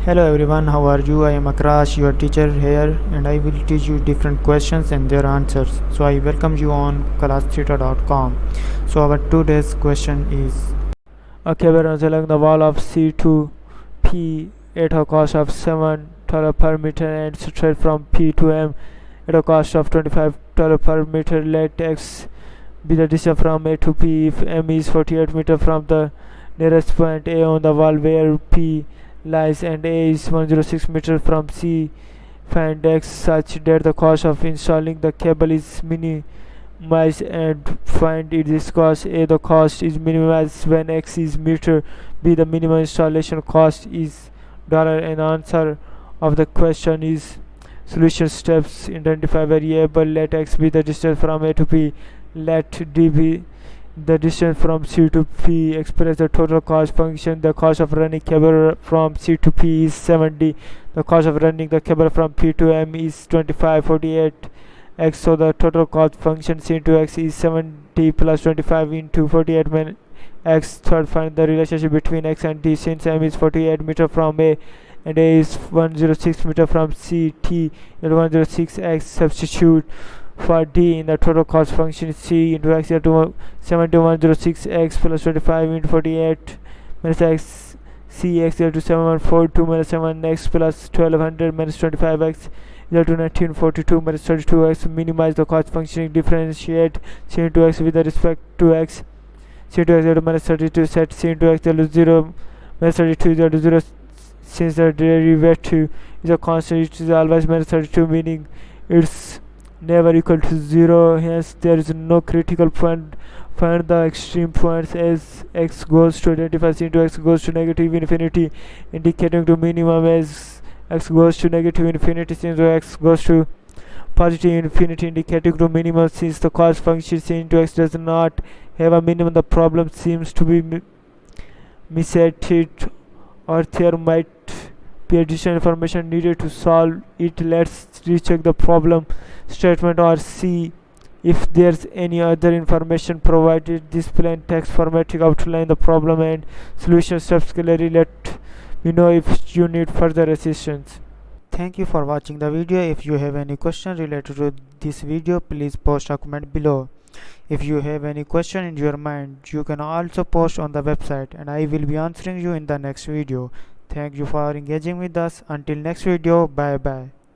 Hello everyone, how are you? I am Akrash, your teacher here, and I will teach you different questions and their answers. So I welcome you on classtheta.com. So our today's question is: A cable runs along the wall of C2P at a cost of $7 per meter and straight from P to M at a cost of $25 per meter. Let X be the distance from A to P if M is 48 meters from the nearest point A on the wall where P lies and A is 106 meters from C. Find X such that the cost of installing the cable is minimized and find its cost. A. The cost is minimized when X is meter. B. The minimum installation cost is dollar. And answer of the question is solution steps. Identify variable. Let X be the distance from A to P. Let D be the distance from C to P. Express the total cost function. The cost of running cable from C to P is 70. The cost of running the cable from P to M is 25. 48 X. So the total cost function C into X is 70 plus 25 into 48 when X. Third, find the relationship between X and D. Since M is 48 meter from A and A is 106 meter from C, T is 106 X. Substitute for D in the total cost function. C into X equal to 7106 X plus 25 into 48 minus X. C X equal to 7142 minus 7 X plus 1200 minus 25 X equal to 1942 minus 32 X. Minimize the cost function. Differentiate C into X with respect to X. C into X equal to minus 32. Set C into X equal to 0 minus 32 equal to 0. Since the derivative is a constant, it is always minus 32, meaning it's never equal to 0. Hence there is no critical point. Find the extreme points as X goes to identify. C into X goes to negative infinity, indicating to minimum as X goes to negative infinity. C into X goes to positive infinity, indicating to minimum. Since the cost function C into X does not have a minimum, the problem seems to be misstated, or there might be additional information needed to solve it. Let's recheck the problem statement or see if there's any other information provided. This plain text formatting outline the problem and solution steps clearly. Let me know if you need further assistance. Thank you for watching the video. If you have any question related to this video, please post a comment below. If you have any question in your mind, you can also post on the website and I will be answering you in the next video. Thank you for engaging with us. Until next video, bye bye.